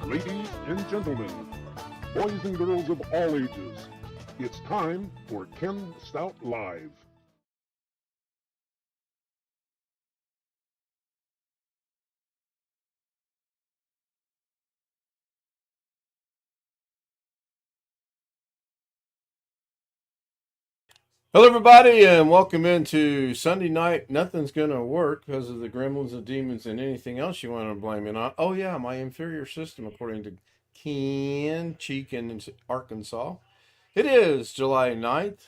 Ladies and gentlemen, boys and girls of all ages, it's time for Ken Stout Live. Hello, everybody, and welcome into Sunday night. Nothing's going to work because of the gremlins and demons and anything else you want to blame it on. Oh, yeah, my inferior system, according to Ken Cheek in Arkansas. It is July 9th.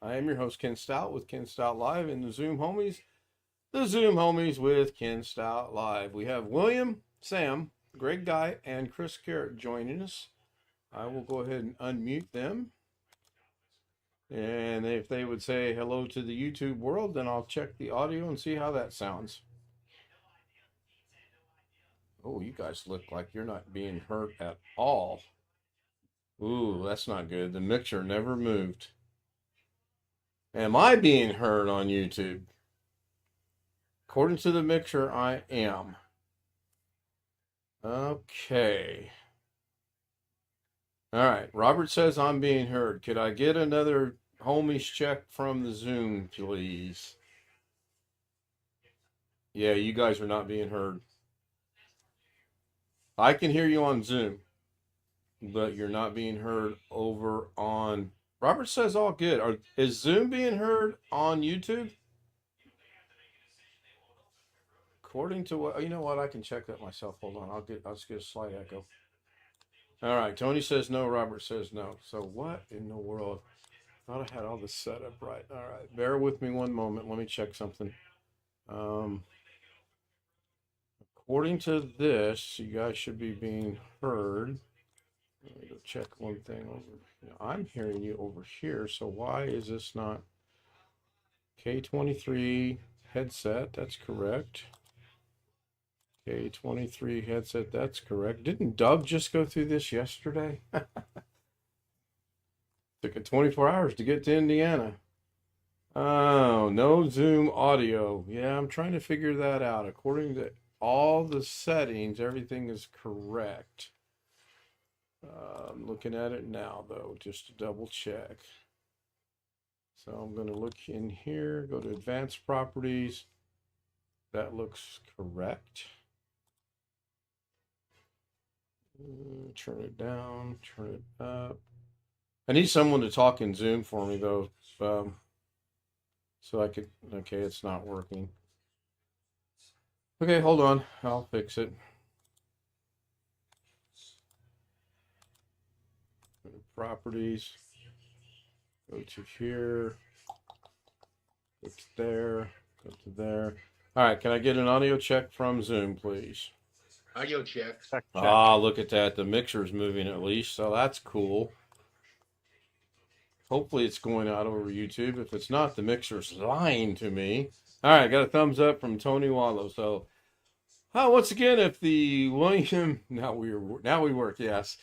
I am your host, Ken Stout, with Ken Stout Live and the Zoom Homies. The Zoom Homies with Ken Stout Live. We have William, Sam, Greg Guy, and Chris Carrot joining us. I will go ahead and unmute them. And if they would say hello to the YouTube world, then I'll check the audio and see how that sounds. Oh, you guys look like you're not being hurt at all. Ooh, that's not good. The mixer never moved. Am I being heard on YouTube? According to the mixer, I am. Okay. All right. Robert says I'm being heard. Could I get another homies check from the Zoom, please? Yeah, you guys are not being heard. I can hear you on Zoom, but you're not being heard over on. Robert says all good. Is Zoom being heard on YouTube? According to what, you know what, I can check that myself. Hold on, I'll just get a slight echo. All right, Tony says no. Robert says no. So what in the world? Thought I had all this set up right. All right, bear with me one moment. Let me check something. According to this, you guys should be being heard. Let me go check one thing over. I'm hearing you over here, so why is this not K23 headset. That's correct. K23 headset. That's correct. Didn't Doug just go through this yesterday? Took it 24 hours to get to Indiana. Oh, no Zoom audio. Yeah, I'm trying to figure that out. According to all the settings, everything is correct. I'm looking at it now, though, just to double check. So I'm going to look in here, go to advanced properties. That looks correct. Turn it down, turn it up. I need someone to talk in Zoom for me, though. So I could, okay, it's not working. Okay, hold on. I'll fix it. Properties. Go to here. Go to there. Go to there. All right, can I get an audio check from Zoom, please? Audio check. Ah, look at that. The mixer's moving at least, so that's cool. Hopefully it's going out over YouTube. If it's not, the mixer's lying to me. All right, got a thumbs up from Tony Wallow. So, once again, if the William, now we work, yes.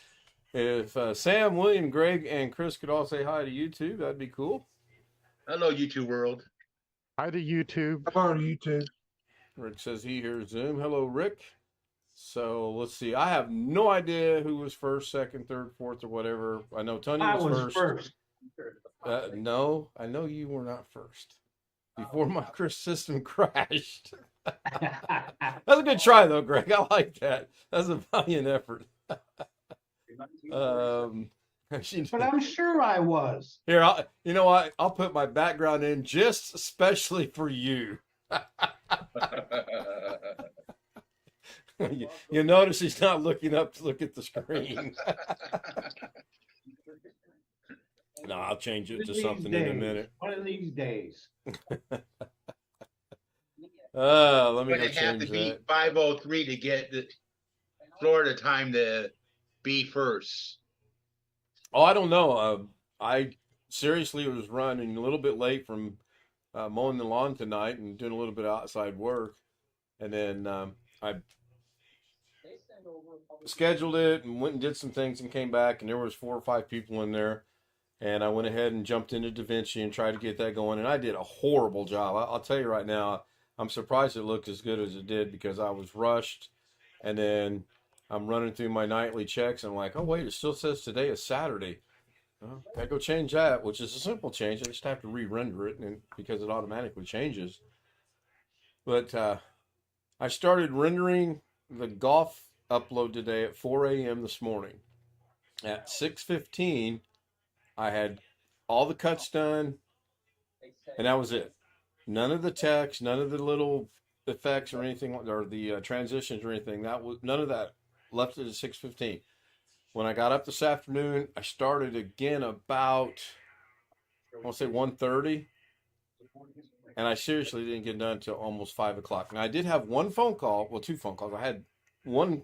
If Sam, William, Greg, and Chris could all say hi to YouTube, that'd be cool. Hello, YouTube world. Hi to YouTube. Hello, YouTube. Rick says he hears Zoom. Hello, Rick. So let's see. I have no idea who was first, second, third, fourth, or whatever. I know Tony was first. No, I know you were not first. Before my Chris system crashed. That's a good try, though, Greg. I like that. That's a valiant effort. But I'm sure I was. Here, you know what? I'll put my background in just especially for you. You'll notice he's not looking up to look at the screen. No, I'll change it to something in a minute. One of these days. Let me But go it have change to be that. 5:03 to get the Florida time to be first. Oh, I don't know. I seriously was running a little bit late from mowing the lawn tonight and doing a little bit of outside work. And then I scheduled it and went and did some things and came back, and there was 4 or 5 people in there. And I went ahead and jumped into DaVinci and tried to get that going. And I did a horrible job. I'll tell you right now, I'm surprised it looked as good as it did because I was rushed. And then I'm running through my nightly checks. And I'm like, oh, wait, it still says today is Saturday. Oh, gotta go change that, which is a simple change. I just have to re-render it and because it automatically changes. But I started rendering the golf upload today at 4 a.m. this morning. At 6:15, I had all the cuts done, and that was it. None of the text, none of the little effects or anything, or the transitions or anything. That was none of that. Left it at 6:15. When I got up this afternoon, I started again about, I want to say 1:30, and I seriously didn't get done until almost 5 o'clock. Now I did have one phone call, well, 2 phone calls. I had one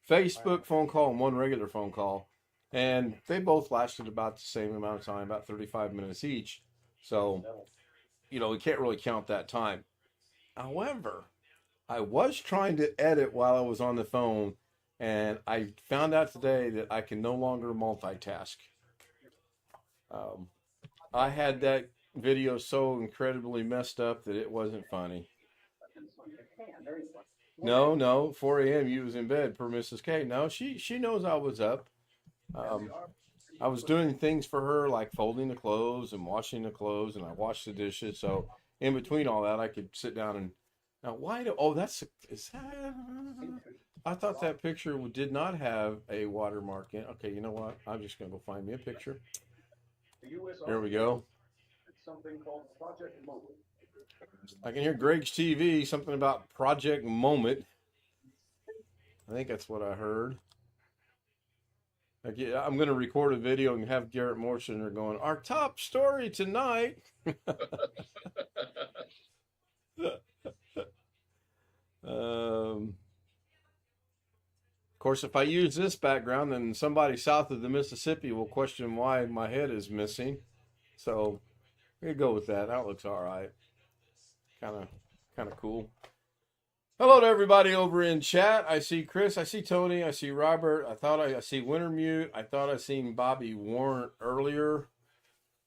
Facebook phone call and one regular phone call. And they both lasted about the same amount of time, about 35 minutes each. So, you know, we can't really count that time. However, I was trying to edit while I was on the phone, and I found out today that I can no longer multitask. I had that video so incredibly messed up that it wasn't funny. No, 4 a.m. you was in bed per Mrs. K. No, she knows I was up. I was doing things for her like folding the clothes and washing the clothes, and I washed the dishes. So in between all that, I could sit down and now is that? I thought that picture did not have a watermark in. Okay, you know what? I'm just gonna go find me a picture. There we go. I can hear Greg's TV, something about Project Moment. I think that's what I heard. I'm going to record a video and have Garrett Morsener going, our top story tonight. Of course, if I use this background, then somebody south of the Mississippi will question why my head is missing. So we're going to go with that. That looks all right. Kind Kind of cool. Hello to everybody over in chat. I see Chris. I see Tony. I see Robert. I see Wintermute. I thought I seen Bobby Warren earlier.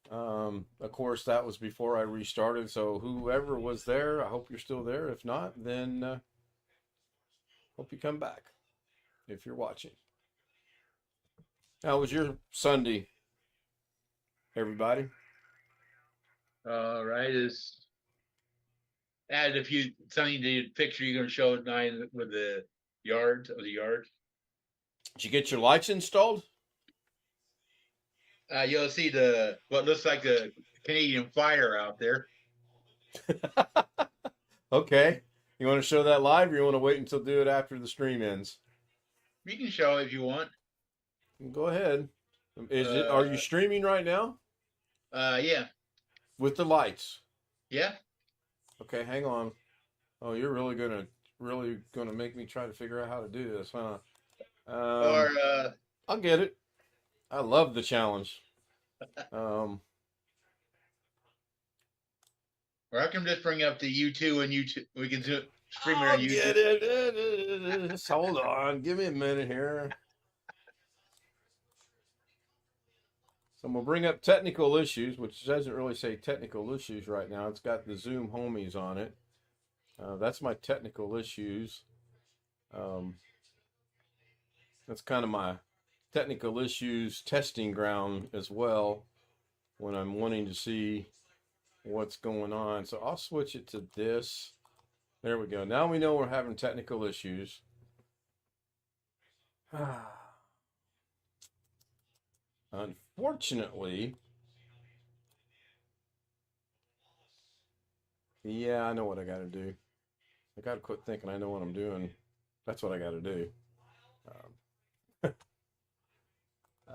Of course, that was before I restarted. So whoever was there, I hope you're still there. If not, then hope you come back if you're watching. How was your Sunday, everybody? All right, is add a few something to the picture you're gonna show tonight with the yard. Did you get your lights installed? You'll see what looks like a Canadian fire out there. Okay. You want to show that live, or you want to wait until do it after the stream ends? You can show if you want. Go ahead. Are you streaming right now? Yeah. With the lights. Yeah. Okay, hang on. Oh, you're really gonna make me try to figure out how to do this, huh? I'll get it. I love the challenge. Or I can just bring up the YouTube and YouTube. We can stream it on YouTube. Get it. Just hold on. Give me a minute here. So I'm going to bring up technical issues, which doesn't really say technical issues right now. It's got the Zoom homies on it. That's my technical issues. That's kind of my technical issues testing ground as well when I'm wanting to see what's going on. So I'll switch it to this. There we go. Now we know we're having technical issues. Unfortunately, yeah, I know what I got to do. I got to quit thinking I know what I'm doing. That's what I got to do.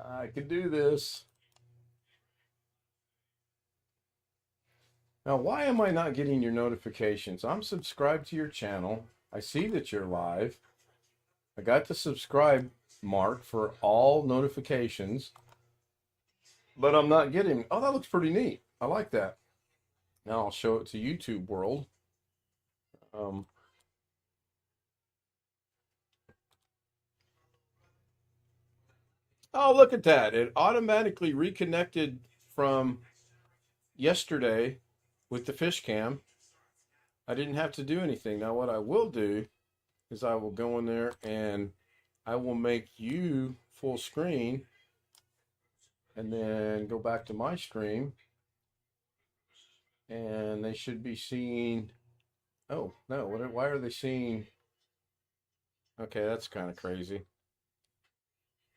I could do this. Now, why am I not getting your notifications? I'm subscribed to your channel. I see that you're live. I got the subscribe mark for all notifications. But I'm not getting. Oh, that looks pretty neat. I like that. Now I'll show it to YouTube world. Oh, look at that. It automatically reconnected from yesterday with the fish cam. I didn't have to do anything. Now what I will do is I will go in there and I will make you full screen and then go back to my stream and they should be seeing, oh no, why are they seeing? Okay, that's kind of crazy.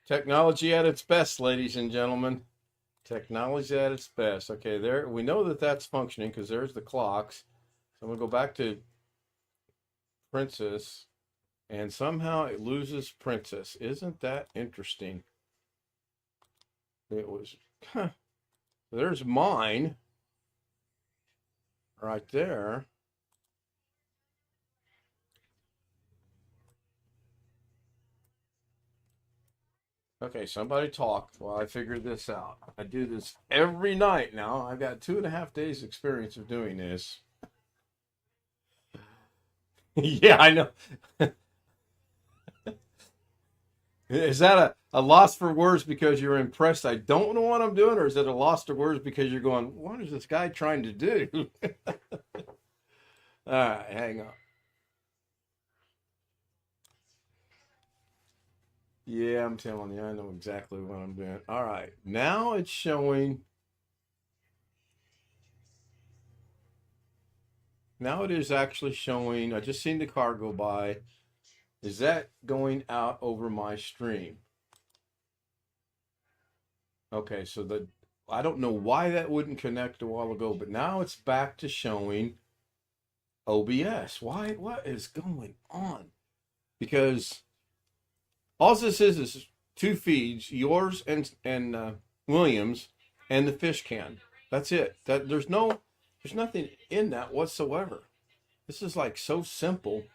Technology at its best, ladies and gentlemen. Technology at its best. Okay, there, we know that that's functioning because there's the clocks. So I'm going to go back to Princess and somehow it loses Princess. Isn't that interesting? It was, huh. There's mine right there. Okay, somebody talk while I figure this out. I do this every night now. I've got 2.5 days experience of doing this. Yeah, I know. Is that a loss for words because you're impressed I don't know what I'm doing, or is it a loss for words because you're going, what is this guy trying to do? All right, hang on. Yeah, I'm telling you, I know exactly what I'm doing. All right, now it's showing. Now it is actually showing. I just seen the car go by. Is that going out over my stream? Okay, so I don't know why that wouldn't connect a while ago, but now it's back to showing OBS. Why? What is going on? Because all this is 2 feeds, yours and Williams, and the fish can. That's it. There's nothing in that whatsoever. This is like so simple.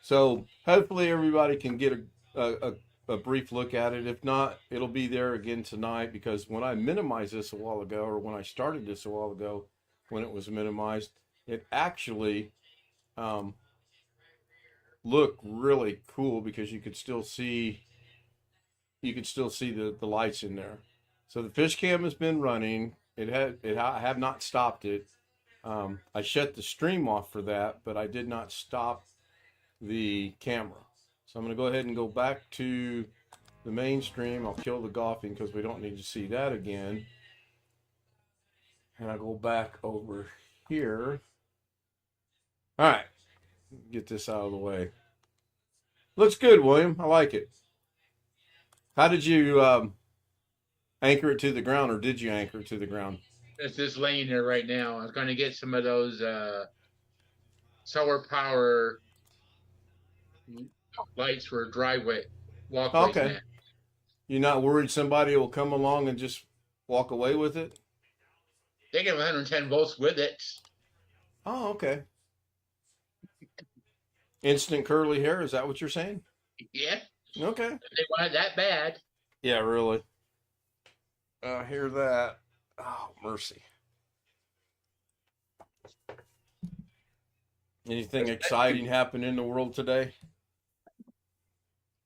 So hopefully everybody can get a brief look at it. If not, it'll be there again tonight, because when I minimized this a while ago, or when I started this a while ago, when it was minimized, it actually looked really cool because you could still see the lights in there. So the fish cam has been running. I have not stopped it. I shut the stream off for that, but I did not stop the camera. So I'm going to go ahead and go back to the main stream. I'll kill the golfing because we don't need to see that again. And I'll go back over here. All right, get this out of the way. Looks good, William. I like it. How did you anchor it to the ground, or did you anchor it to the ground? It's just laying there right now. I was going to get some of those solar power lights for driveway walkways. Okay. You're not worried somebody will come along and just walk away with it? They get 110 volts with it. Oh, okay. Instant curly hair, is that what you're saying? Yeah. Okay. They want it that bad. Yeah, really. I hear that. Oh, mercy. Anything exciting happen in the world today?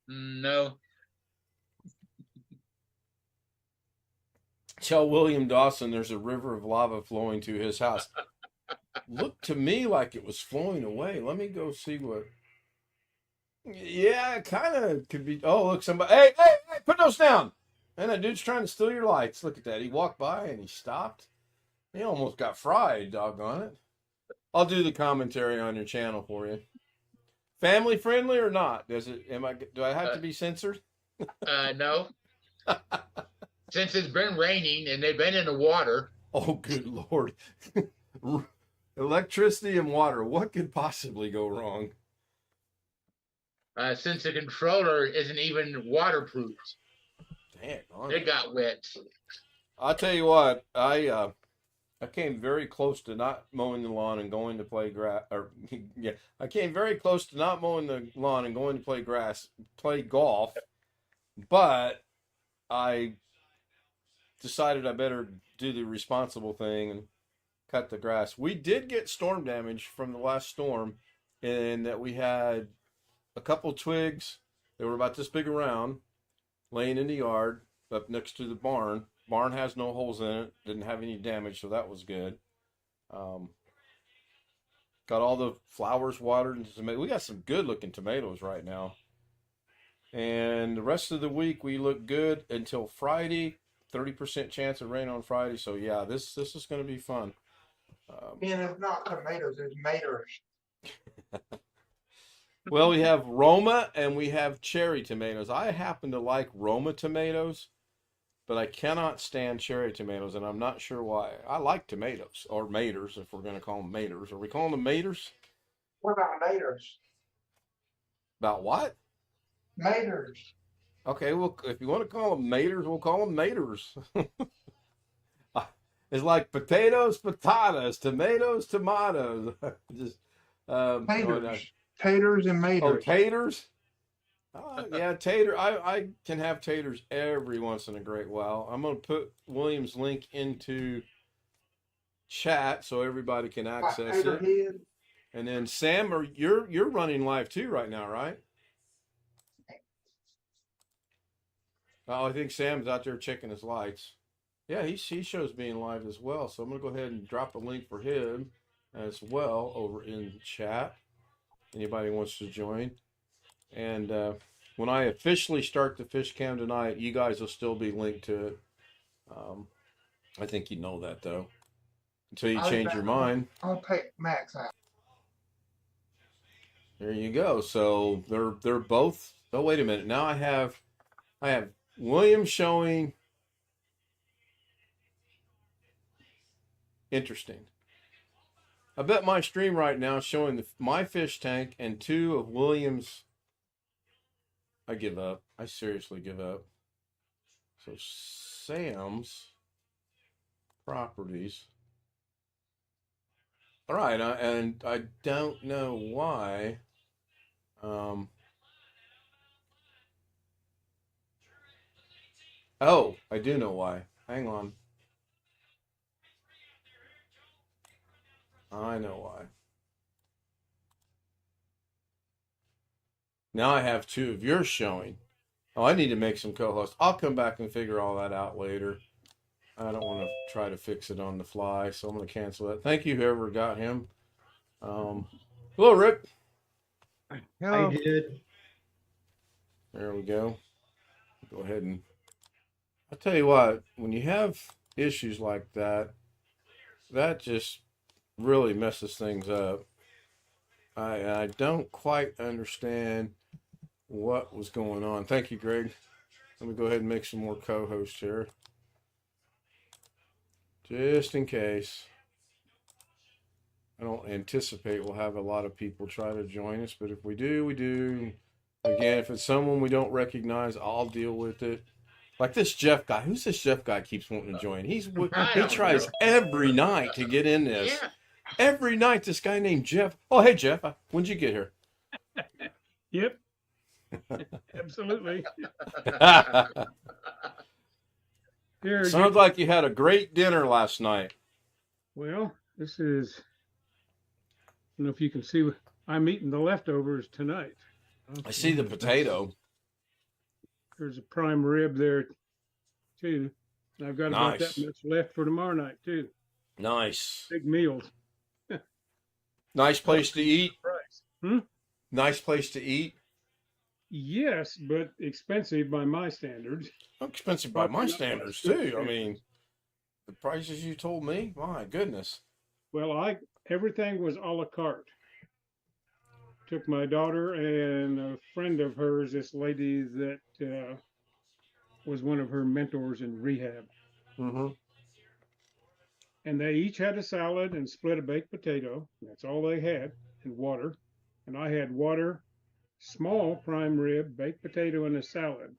No. Tell William Dawson there's a river of lava flowing to his house. Looked to me like it was flowing away. Let me go see what. Yeah, it kind of could be. Oh, look, somebody. Hey, put those down. And that dude's trying to steal your lights. Look at that. He walked by and he stopped. He almost got fried, doggone it. I'll do the commentary on your channel for you. Family friendly or not? Do I have to be censored? No. Since it's been raining and they've been in the water. Oh, good Lord. Electricity and water. What could possibly go wrong? Since the controller isn't even waterproof. Damn. It got wet. I'll tell you what, I came very close to not mowing the lawn and going to play grass. I came very close to not mowing the lawn and going to play golf, but I decided I better do the responsible thing and cut the grass. We did get storm damage from the last storm, in that we had a couple twigs. They were about this big around, laying in the yard up next to the barn. Barn has no holes in it. Didn't have any damage, so that was good. Got all the flowers watered. We got some good looking tomatoes right now. And the rest of the week we look good until Friday. 30% chance of rain on Friday. So yeah, this is going to be fun. And it's not tomatoes, it's maters. Well, we have Roma and we have cherry tomatoes. I happen to like Roma tomatoes, but I cannot stand cherry tomatoes, and I'm not sure why. I like tomatoes, or maters, if we're going to call them maters. Are we calling them maters? What about maters? About what? Maters. Okay, well, if you want to call them maters, we'll call them maters. It's like potatoes, potatoes, tomatoes, tomatoes. Just Taters. Taters and maters. Oh, taters? Yeah, tater. I can have taters every once in a great while. I'm going to put William's link into chat so everybody can access it. Head. And then Sam, you're running live too right now, right? Oh, I think Sam's out there checking his lights. Yeah, he shows being live as well. So I'm going to go ahead and drop a link for him as well over in chat. Anybody wants to join. And when I officially start the fish cam tonight, you guys will still be linked to it. I think you know that, though. Until you change your mind. I'll take Max out. There you go. So they're both. Oh, wait a minute. Now I have William showing. Interesting. I bet my stream right now is showing my fish tank and two of William's. I give up. I seriously give up. So Sam's properties. All right, and I don't know why. Oh, I do know why. Hang on. I know why. Now I have two of yours showing. Oh, I need to make some co-hosts. I'll come back and figure all that out later. I don't want to try to fix it on the fly, so I'm going to cancel that. Thank you, whoever got him. Hello, Rick. Hello. did. There we go. Go ahead and I'll tell you what, when you have issues like that, that just really messes things up. I don't quite understand what was going on. Thank you, Greg. Let me go ahead and make some more co-hosts here. Just in case. I don't anticipate we'll have a lot of people try to join us, but if we do, we do. Again, if it's someone we don't recognize, I'll deal with it. Like this Jeff guy. Who's this Jeff guy keeps wanting to join? He tries every night to get in this. Yeah. Every night, this guy named Jeff. Oh, hey, Jeff. When'd you get here? Yep. Absolutely. Here, Sounds like you had a great dinner last night. well, this is, I don't know if you can see, I'm eating the leftovers tonight. I see the potato. There's a prime rib there too. And I've got about Nice. that much left for tomorrow night too. Nice. Big meals. Nice place to eat. Price. Nice place to eat. Yes, but expensive by my standards. Expensive by my standards too. I mean, the prices you told me, my goodness. Well, everything was a la carte. Took my daughter and a friend of hers, this lady that was one of her mentors in rehab. Mm-hmm. And they each had a salad and split a baked potato. That's all they had, and water. And I had water, small prime rib, baked potato, and a salad.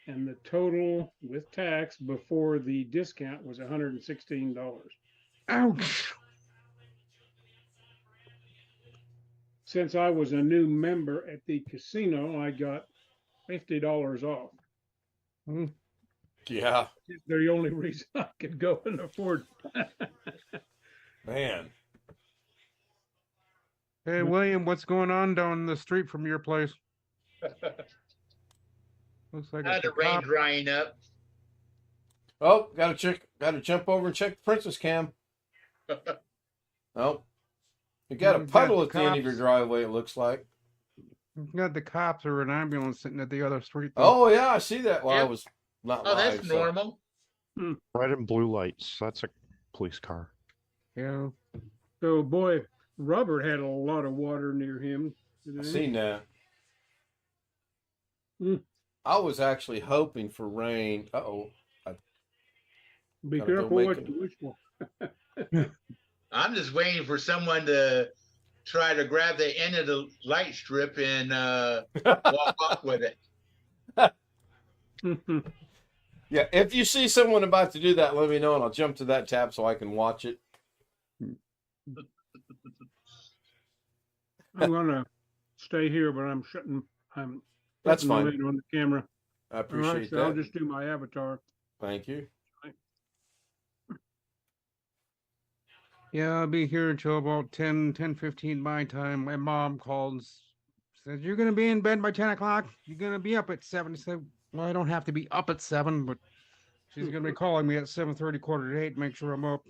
And the total with tax before the discount was $116. Ouch. Since I was a new member at the casino, I got $50 off. Yeah, It's the only reason I could go and afford. man. Hey, William, what's going on down the street from your place? Looks like Had it's the a rain cop. drying up. Oh, gotta jump over and check the Princess Cam. Oh, you got a You've got puddle the at the end of your cops. driveway, it looks like. You got the cops or an ambulance sitting at the other street. Though. Oh, yeah, I see that. Well, I Yep. was not Oh, live. that's so- normal. Red and blue lights. That's a police car. Yeah. So, boy, Robert had a lot of water near him I today. seen that. Mm. I was actually hoping for rain. Uh-oh. Be Gotta go careful make what it. you wish for. I'm just waiting for someone to try to grab the end of the light strip and walk off with it. Yeah, if you see someone about to do that, let me know and I'll jump to that tab so I can watch it. I'm gonna stay here, but I'm That's putting the fine. lid on the camera. I All right, appreciate so I'll that. just do my avatar. Thank you. Yeah, I'll be here until about 10:15 my time. My mom called and said, "You're going to be in bed by 10 o'clock. You're going to be up at 7." I said, "Well, I don't have to be up at 7, but she's going to be calling me at 7:30, quarter to 8, make sure I'm up."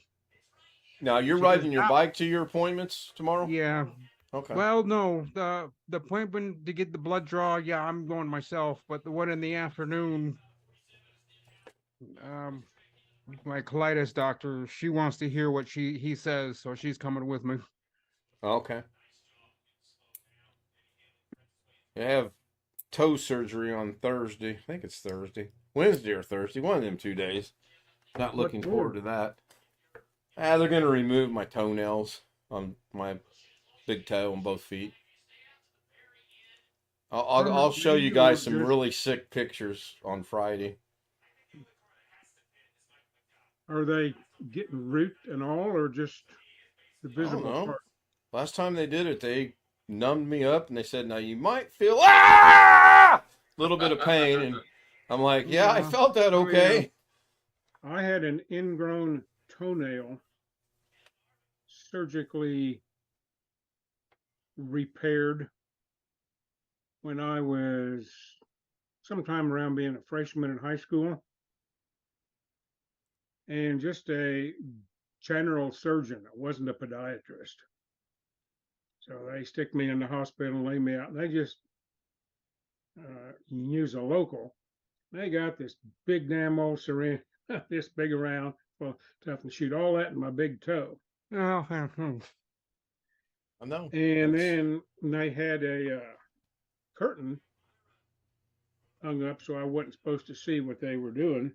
Now, you're She riding goes, your "Ah." bike to your appointments tomorrow? Yeah. Okay. Well, no, the appointment to get the blood draw, yeah, I'm going myself, but the one in the afternoon, my colitis doctor, she wants to hear what he says, so she's coming with me. Okay. I have toe surgery on Thursday. I think it's Thursday. Wednesday or Thursday. One of them 2 days. Not looking for? forward to that. They're going to remove my toenails on my big toe on both feet. I'll show you guys some really sick pictures on Friday. Are they getting root and all, or just the I don't visible know. part? Last time they did it, they numbed me up and they said, "Now you might feel a little bit of pain." And I'm like, "Yeah, I Yeah. felt that Oh, okay." I had an ingrown toenail surgically repaired when I was sometime around being a freshman in high school. And just a general surgeon. It wasn't a podiatrist. So they stick me in the hospital and lay me out. And they just use a local. They got this big damn old syringe, this big around, well, tough to shoot all that in my big toe. Oh, I know. And That's- then they had a curtain hung up so I wasn't supposed to see what they were doing.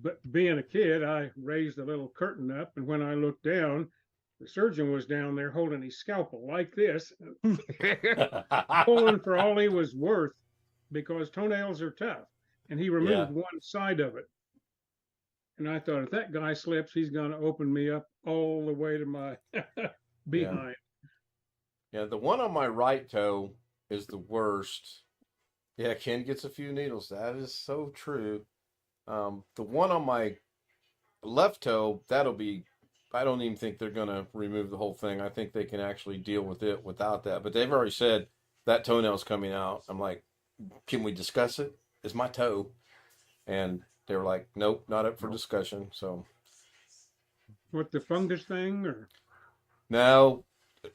But being a kid, I raised the little curtain up, and when I looked down, the surgeon was down there holding his scalpel like this, pulling for all he was worth because toenails are tough. And he removed one side of it. And I thought, if that guy slips, he's going to open me up all the way to my behind. Yeah, the one on my right toe is the worst. Yeah, Ken gets a few needles. That is so true. The one on my left toe, that'll be, I don't even think they're going to remove the whole thing. I think they can actually deal with it without that. But they've already said that toenail's coming out. I'm like, can we discuss it? It's my toe. And they were like, nope, not up for discussion. So, What, the fungus thing or now,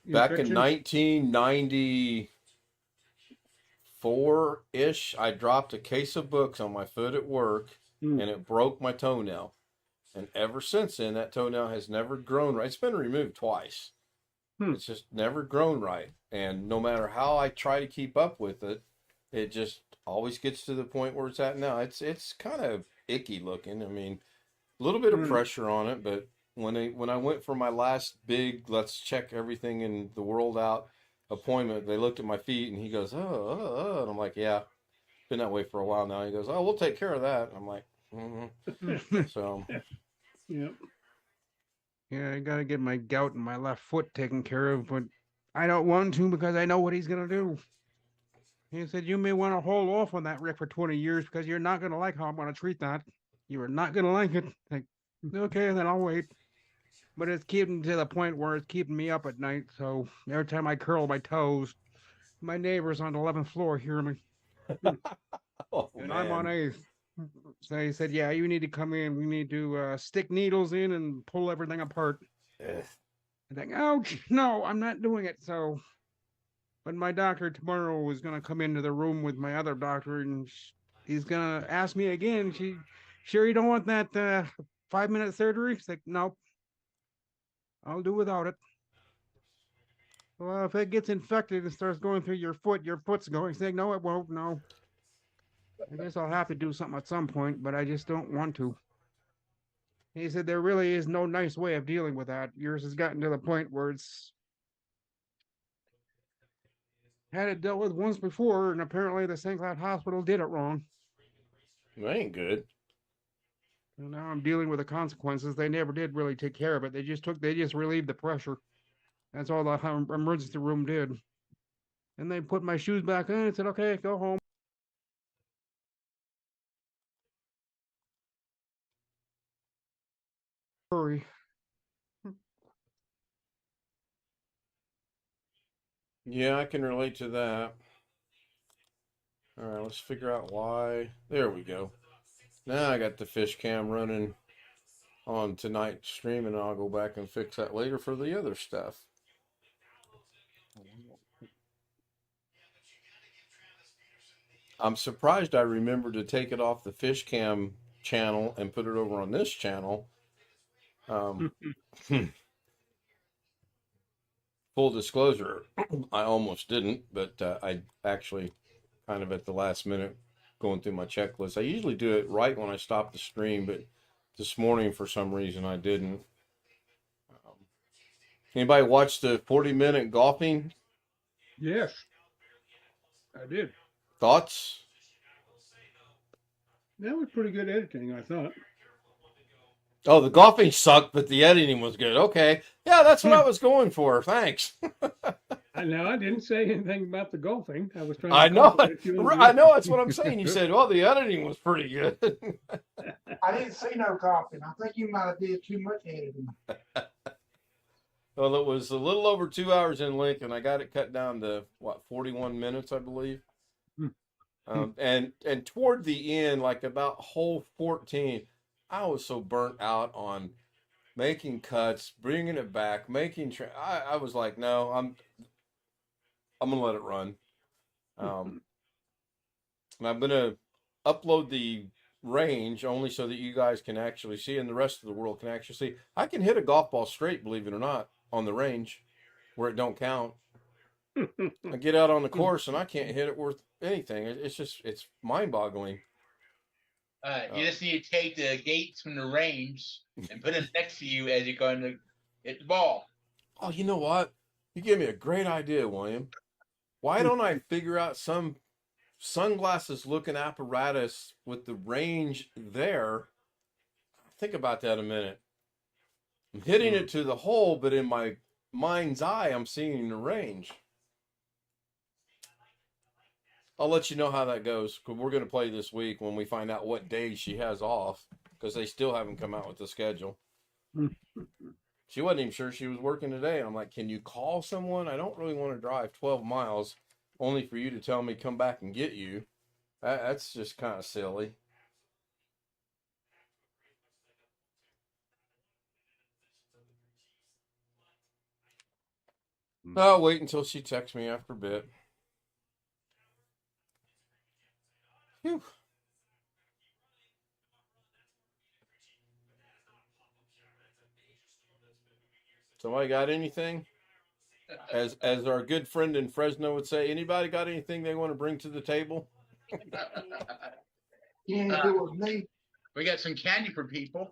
back in infection? 1994-ish, I dropped a case of books on my foot at work, and it broke my toenail. And ever since then, that toenail has never grown right. It's been removed twice. It's just never grown right. And no matter how I try to keep up with it, it just always gets to the point where it's at now. It's kind of icky looking. I mean, a little bit of pressure on it, but when I went for my last big let's check everything in the world out appointment, they looked at my feet and he goes, and I'm like, yeah, been that way for a while now. He goes, oh, we'll take care of that. I'm like, so Yep. yeah, I gotta get my gout in my left foot taken care of, but I don't want to because I know what he's gonna do. He said, you may want to hold off on that, Rick, for 20 years because you're not gonna like how I'm gonna treat that. You are not gonna like it. Like, okay, then I'll wait. But it's keeping to the point where it's keeping me up at night. So every time I curl my toes, my neighbors on the 11th floor hear me. oh, And I'm on man. 8th. So he said, yeah, you need to come in. We need to stick needles in and pull everything apart. Ugh. I think, ouch, no, I'm not doing it. So, but my doctor tomorrow is going to come into the room with my other doctor and he's going to ask me again. Sure you don't want that 5-minute surgery? It's like, nope. I'll do without it. Well, if it gets infected and starts going through your foot's going. Saying, no, it won't. No. I guess I'll have to do something at some point, but I just don't want to. He said there really is no nice way of dealing with that. Yours has gotten to the point where it's had it dealt with once before, and apparently the St. Cloud Hospital did it wrong. That ain't good. And now I'm dealing with the consequences. They never did really take care of it. They just relieved the pressure. That's all the emergency room did. And they put my shoes back on and said, okay, go home. Hurry. Yeah, I can relate to that. All right, let's figure out why. There we go. Now I got the fish cam running on tonight's stream, and I'll go back and fix that later for the other stuff. I'm surprised I remembered to take it off the fish cam channel and put it over on this channel. Full disclosure, I almost didn't, but I actually kind of at the last minute going through my checklist. I usually do it right when I stop the stream, but this morning for some reason I didn't. Anybody watch the 40-minute golfing? Yes, I did. Thoughts? That was pretty good editing, I thought. Oh, the golfing sucked, but the editing was good. Okay. Yeah, that's what I was going for. Thanks. Now, I didn't say anything about the golfing. I was trying to I know. compliment you on the I know. That's what I'm saying. You said, well, the editing was pretty good. I didn't see no copying. I think you might have did too much editing. Well, it was a little over 2 hours in Lincoln. I got it cut down to what, 41 minutes, I believe. And toward the end, like about hole 14, I was so burnt out on making cuts, bringing it back, I was like, no, I'm gonna let it run. And I'm gonna upload the range only so that you guys can actually see, and the rest of the world can actually see. I can hit a golf ball straight, believe it or not, on the range where it don't count. I get out on the course and I can't hit it worth anything. It's mind-boggling. You just need to take the gates from the range and put them next to you as you're going to hit the ball. Oh, you know what? You gave me a great idea, William. Why don't I figure out some sunglasses looking apparatus with the range there? Think about that a minute. I'm hitting it to the hole, but in my mind's eye, I'm seeing the range. I'll let you know how that goes, because we're going to play this week when we find out what days she has off, because they still haven't come out with the schedule. She wasn't even sure she was working today. And I'm like, can you call someone? I don't really want to drive 12 miles only for you to tell me come back and get you. That's just kind of silly. I'll wait until she texts me after a bit. Phew. Somebody got anything? As our good friend in Fresno would say, anybody got anything they want to bring to the table? Yeah, it was me. We got some candy for people.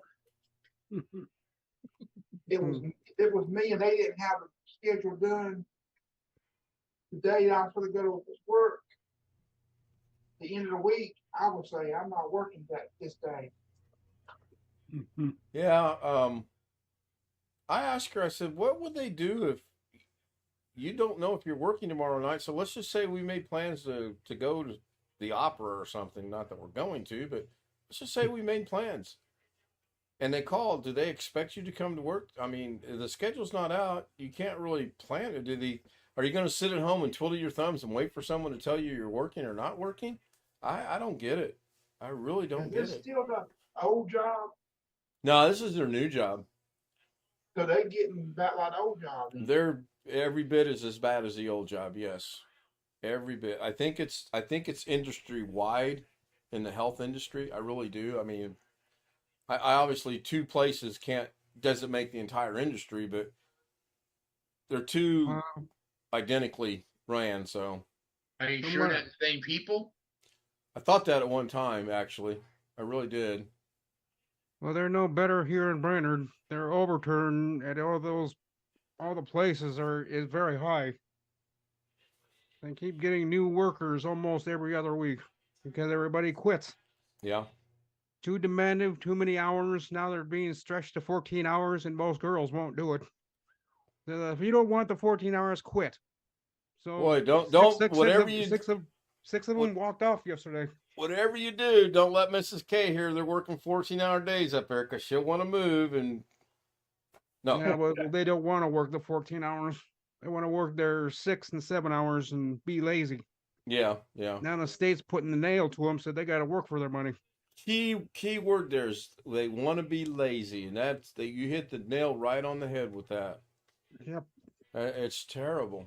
It was me, and they didn't have a schedule done. The day I was going to go to work, the end of the week, I would say I'm not working this day. Yeah. I asked her. I said, "What would they do if you don't know if you're working tomorrow night? So let's just say we made plans to go to the opera or something. Not that we're going to, but let's just say we made plans." And they called. Do they expect you to come to work? I mean, the schedule's not out. You can't really plan it. Are you going to sit at home and twiddle your thumbs and wait for someone to tell you you're working or not working? I don't get it. I really don't get Is it. this still the old job? No, this is their new job. So they getting back like the old job. They're every bit as bad as the old job. Yes, every bit. I think it's industry wide in the health industry. I really do. I mean, I obviously two places doesn't make the entire industry, but they're two identically ran. So, are you sure that's the same people? I thought that at one time. Actually, I really did. Well, they're no better here in Brainerd. Their overturn at all the places is very high. They keep getting new workers almost every other week because everybody quits. Yeah. Too demanding, too many hours. Now they're being stretched to 14 hours, and most girls won't do it. So if you don't want the 14 hours, quit. So boy, don't whatever you six of them walked off yesterday. Whatever you do, don't let Mrs. K hear they're working 14-hour days up there, because she'll want to move. And no, yeah, well, they don't want to work the 14 hours. They want to work their 6 and 7 hours and be lazy. Yeah. Now the state's putting the nail to them, so they got to work for their money. Key word there's they want to be lazy, and you hit the nail right on the head with that. Yep. It's terrible.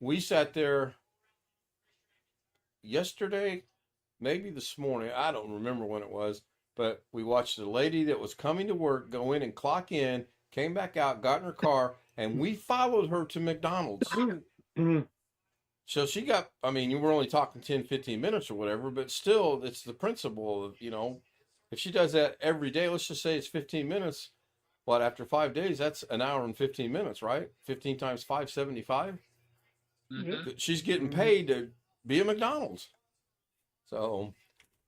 We sat there yesterday, maybe this morning. I don't remember when it was, but we watched a lady that was coming to work go in and clock in, came back out, got in her car, and we followed her to McDonald's. So she got, I mean, you were only talking 10, 15 minutes or whatever, but still, it's the principle of, if she does that every day, let's just say it's 15 minutes. What, after 5 days, that's an hour and 15 minutes, right? 15 times 5, 75. Mm-hmm. She's getting paid to be at McDonald's. So,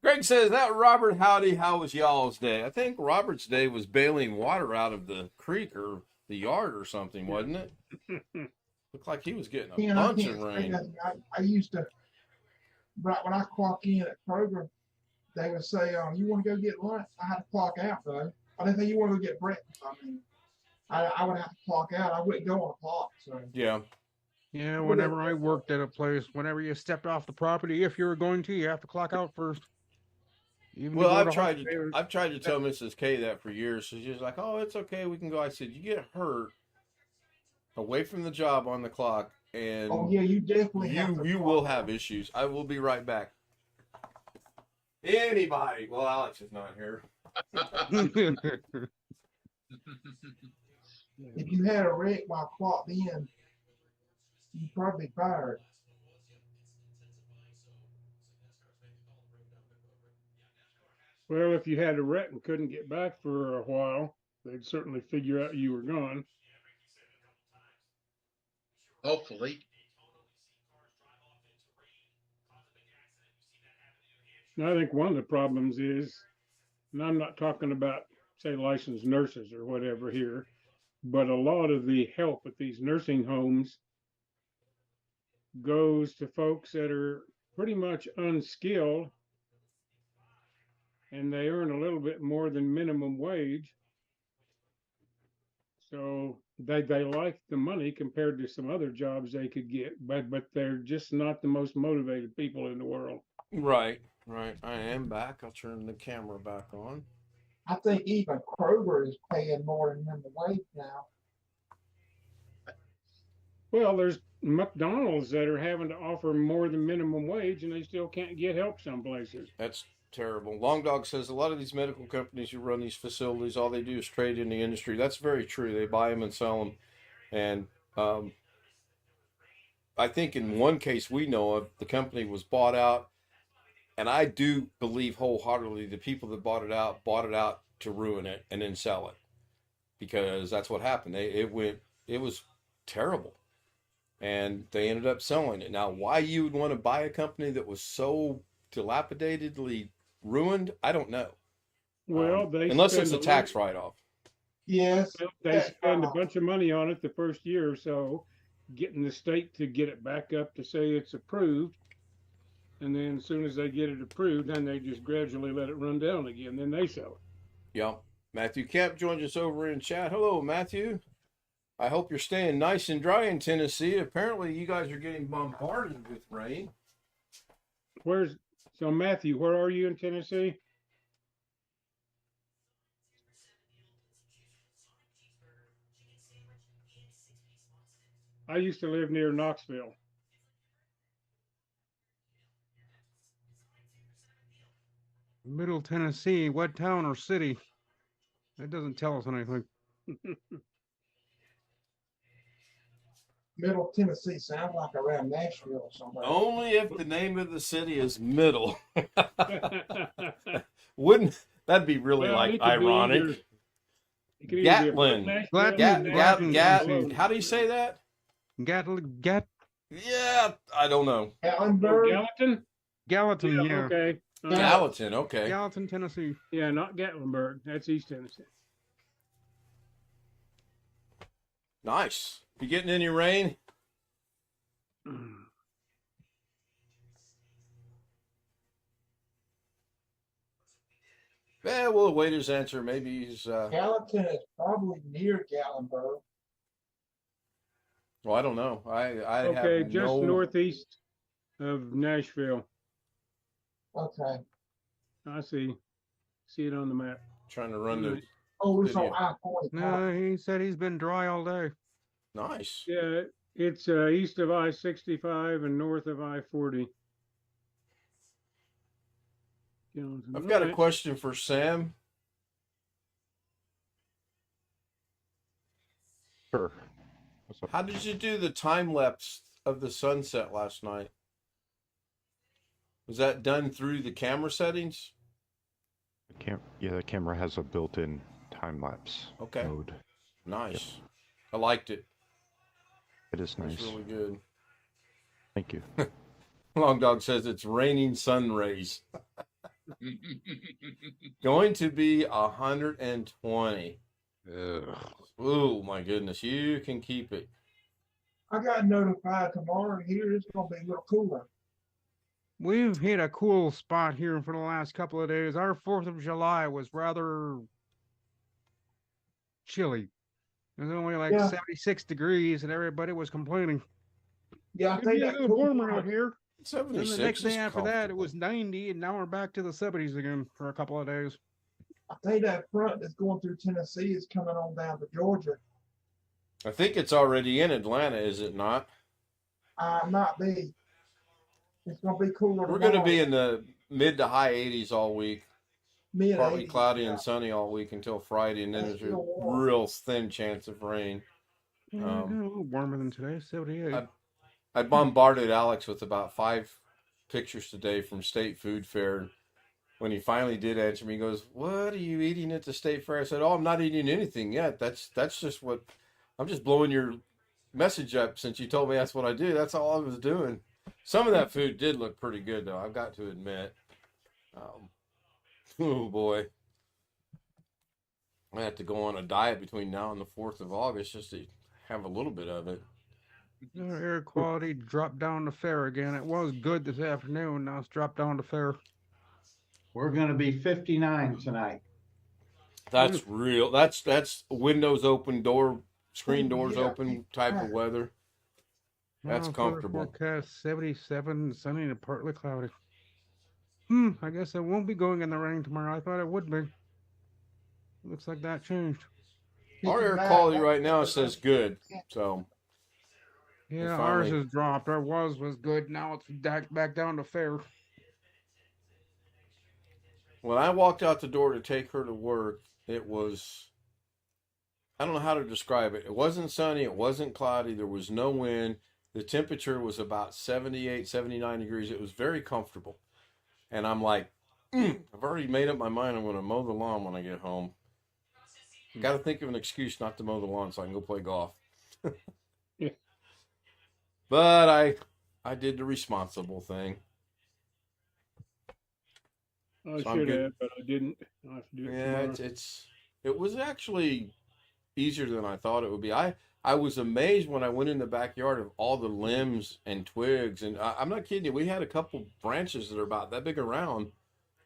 Greg says, that Robert, howdy, how was y'all's day? I think Robert's day was bailing water out of the creek or the yard or something, wasn't it? Looked like he was getting a bunch of rain. I used to, but when I clock in at Kroger, they would say, "You want to go get lunch?" I had to clock out though. I didn't think you want to go get breakfast. I mean, I would have to clock out. I wouldn't go on a clock, so. Yeah. Yeah, Well, whenever I worked at a place, whenever you stepped off the property, if you were going to, you have to clock out first. Even to Well, go I've to tried to wholesale. I've tried to tell Mrs. K that for years. So she's like, "Oh, it's okay, we can go." I said, "You get hurt away from the job on the clock, and Oh, yeah, you definitely have to. you will have issues." I will be right back. Anybody? Well, Alex is not here. If you had a wreck while clocked in, you'd probably be fired. Well, if you had a wreck and couldn't get back for a while, they'd certainly figure out you were gone. Hopefully. And I think one of the problems is, and I'm not talking about, say, licensed nurses or whatever here, but a lot of the help at these nursing homes goes to folks that are pretty much unskilled, and they earn a little bit more than minimum wage. So they like the money compared to some other jobs they could get, but they're just not the most motivated people in the world. Right. I am back. I'll turn the camera back on. I think even Kroger is paying more than minimum wage now. Well, there's McDonald's that are having to offer more than minimum wage, and they still can't get help some places. That's terrible. Long Dog says a lot of these medical companies who run these facilities, all they do is trade in the industry. That's very true. They buy them and sell them. And I think in one case we know of, the company was bought out. And I do believe wholeheartedly the people that bought it out to ruin it and then sell it, because that's what happened. It was terrible, and they ended up selling it. Now, why you would want to buy a company that was so dilapidatedly ruined, I don't know. Well, they unless it's a spend tax write-off. Yes. they spend a bunch of money on it the first year or so, getting the state to get it back up to say it's approved. And then as soon as they get it approved, then they just gradually let it run down again. Then they sell it. Yeah. Matthew Camp joins us over in chat. Hello, Matthew. I hope you're staying nice and dry in Tennessee. Apparently, you guys are getting bombarded with rain. So Matthew, where are you in Tennessee? I used to live near Knoxville. Middle Tennessee, what town or city? That doesn't tell us anything. Middle Tennessee sounds like around Nashville or somewhere. Only if the name of the city is Middle. Wouldn't that'd be really Well, it could be ironic? either- it could either be Gatlin. Nashville or Gatlin, Nashville. How do you say that? Gat Yeah, I don't know. Gatlinburg. Gallatin? Gallatin, yeah. Okay. Gallatin, okay. Gallatin, Tennessee. Yeah, not Gatlinburg. That's East Tennessee. Nice. You getting any rain? Yeah, we'll await his answer. Maybe he's Gallatin is probably near Gatlinburg. well, I don't know. I Okay, have just no northeast of Nashville. Okay. I see. See it on the map. trying to run the Oh, it's on Video. I-45. No, he said he's been dry all day. nice. Yeah, it's east of I-65 and north of I-40. I've got a question for Sam. Sure. What's up? How did you do the time lapse of the sunset last night? Was that done through the camera settings? Yeah, the camera has a built-in time lapse Okay. mode. Nice. I liked it. It is It's nice. really good. Thank you. Long Dog says it's raining sun rays. Going to be 120. Ugh. Oh my goodness, you can keep it. I got notified tomorrow here it's gonna be a little cooler. We've hit a cool spot here for the last couple of days. Our 4th of July was rather chilly. It was only like Yeah. 76 degrees, and everybody was complaining. Yeah, I It'd think be a that little cool warmer front. out here. Then 76 the next day is after that, it comfortable. was 90, and now we're back to the 70s again for a couple of days. I think that front that's going through Tennessee is coming on down to Georgia. I think it's already in Atlanta, is it not? Might be. It's gonna be cooler. We're going to be tomorrow. in the mid to high 80s all week. Mid Partly 80s, cloudy yeah. and sunny all week until Friday, and then That's there's a still warm. real thin chance of rain. Yeah, a little warmer than today, 78. I bombarded Alex with about 5 pictures today from State Food Fair. When he finally did answer me, he goes, "What are you eating at the State Fair?" I said, "Oh, I'm not eating anything yet. That's just what I'm just blowing your message up since you told me that's what I do. That's all I was doing." Some of that food did look pretty good, though. I've got to admit. Oh boy, I have to go on a diet between now and the 4th of August just to have a little bit of it. Air quality dropped down to fair again. It was good this afternoon. Now it's dropped down to fair. We're gonna be 59 tonight. That's real. That's windows open, screen doors Yeah. open type of weather. That's Further comfortable. Forecast 77, sunny and partly cloudy. I guess I won't be going in the rain tomorrow. I thought it would be. Looks like that changed. Our air 59, quality that's- right now says good. So Yeah, finally- ours has dropped. Our was good. Now it's back down to fair. when I walked out the door to take her to work, it was, I don't know how to describe it. It wasn't sunny. It wasn't cloudy. There was no wind. The temperature was about 78, 79 degrees. It was very comfortable. And I'm like, I've already made up my mind. I'm going to mow the lawn when I get home. Got to think of an excuse not to mow the lawn so I can go play golf. Yeah. But I did the responsible thing. I So I'm should good. have, but I didn't. I'll have to do it Yeah, tomorrow. it was actually easier than I thought it would be. I was amazed when I went in the backyard of all the limbs and twigs, and I'm not kidding you. We had a couple branches that are about that big around,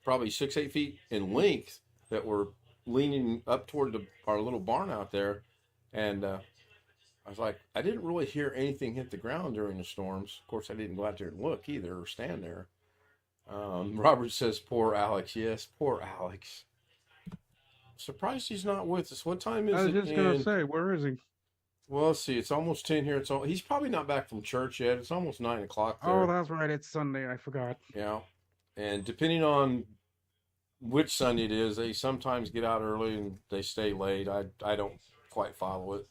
probably 6-8 feet in length, that were leaning up toward our little barn out there, and I was like, I didn't really hear anything hit the ground during the storms. Of course, I didn't go out there and look either or stand there. Robert says, "Poor Alex." Yes, poor Alex. Surprised he's not with us. What time is I was it? just gonna say, where is he? Well, let's see. It's almost 10 here. He's probably not back from church yet. It's almost 9 o'clock there. Oh, that's right. It's Sunday. I forgot. Yeah. And depending on which Sunday it is, they sometimes get out early and they stay late. I don't quite follow it.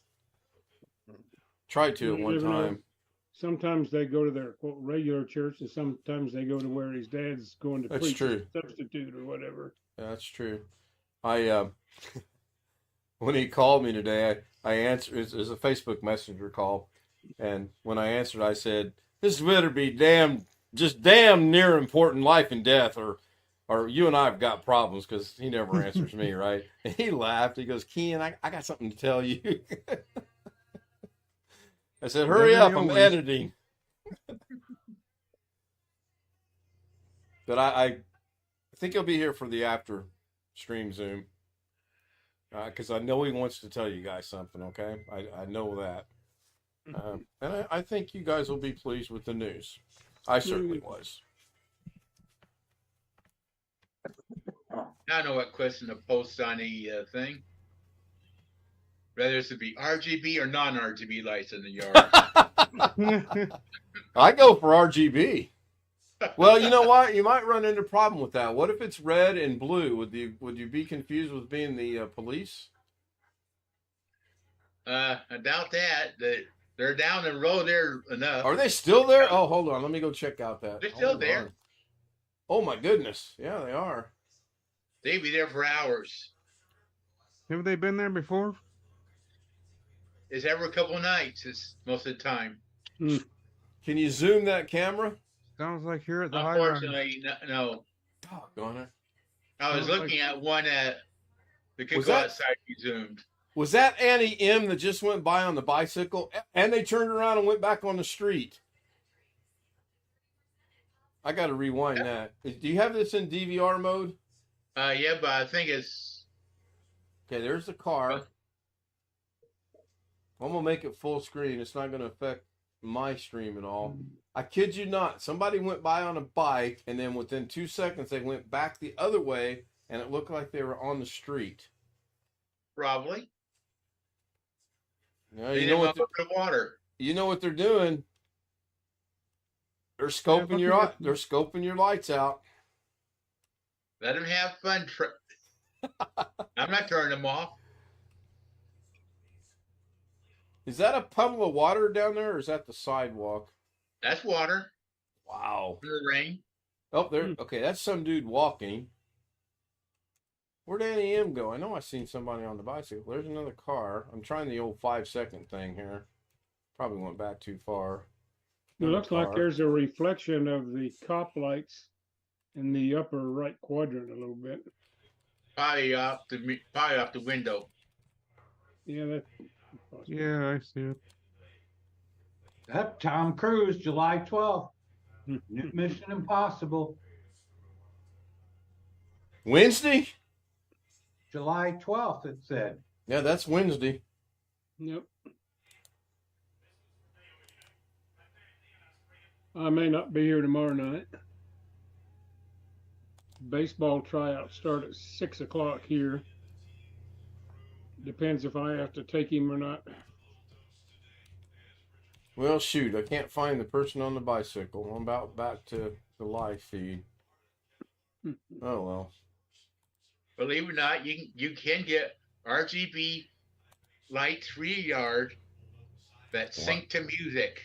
Tried to at You one never know. time. Sometimes they go to their quote regular church, and sometimes they go to where his dad's going to That's preach true. as a substitute or whatever. Yeah, that's true. I when he called me today, I answered. It was a Facebook Messenger call, and when I answered, I said, "This better be damn near important life and death, or you and I have got problems," because he never answers me, right? And he laughed. He goes, "Ken, I got something to tell you." I said, "Hurry Never up, the I'm always. editing." But I think he'll be here for the after stream Zoom. Because I know he wants to tell you guys something, okay? I know that. And I think you guys will be pleased with the news. I certainly was. I know what question to post on the thing. Whether it should be RGB or non-RGB lights in the yard. I go for RGB. Well, you know what? You might run into a problem with that. What if it's red and blue? Would you be confused with being the police? I doubt that. They're down the road there enough. Are they still there? Oh, hold on. Let me go check out that. They're still Hold there. on. Oh my goodness. Yeah, they are. They'd be there for hours. Have they been there before? It's every couple of nights. It's most of the time. Can you zoom that camera? Sounds like here at the high ground. Unfortunately, no. Doggone it. I was Sounds looking like- at one that could Was go that- outside and be zoomed. Was that Annie M that just went by on the bicycle and they turned around and went back on the street? I got to rewind that. Do you have this in DVR mode? Yeah, but I think it's Okay, there's the car. I'm gonna make it full screen. It's not gonna affect my stream at all. I kid you not. Somebody went by on a bike, and then within 2 seconds, they went back the other way, and it looked like they were on the street. Probably. Now, They you know didn't what? want to look at water. You know what they're doing? They're scoping they're scoping your lights out. Let them have fun. I'm not turning them off. Is that a puddle of water down there, or is that the sidewalk? That's water. Wow. In the rain. Oh, there. Okay, that's some dude walking. Where'd Annie M go? I know I seen somebody on the bicycle. There's another car. I'm trying the old 5-second thing here. Probably went back too far. It looks like car. there's a reflection of the cop lights in the upper right quadrant a little bit. Probably off the window. Yeah, that. Yeah, I see it. That Tom Cruise, July 12th. New Mission Impossible, Wednesday? July 12th, it said. Yeah, that's Wednesday. Yep. I may not be here tomorrow night. Baseball tryouts start at 6 o'clock here. Depends if I have to take him or not. Well, shoot, I can't find the person on the bicycle. I'm about back to the live feed. Oh, well. Believe it or not, you can get RGB lights for your yard that sync to music.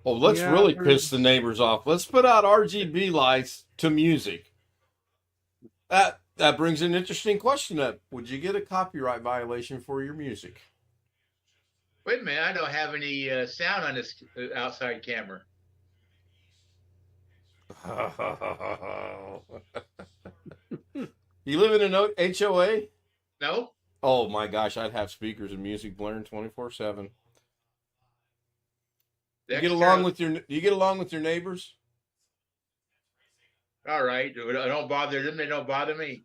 Oh, let's really piss the neighbors off. Let's put out RGB lights to music. That brings an interesting question up. Would you get a copyright violation for your music? Wait a minute, I don't have any sound on this outside camera. You live in an HOA? No? Oh my gosh, I'd have speakers and music blaring 24/7. You get along with your neighbors? All right, I don't bother them. They don't bother me.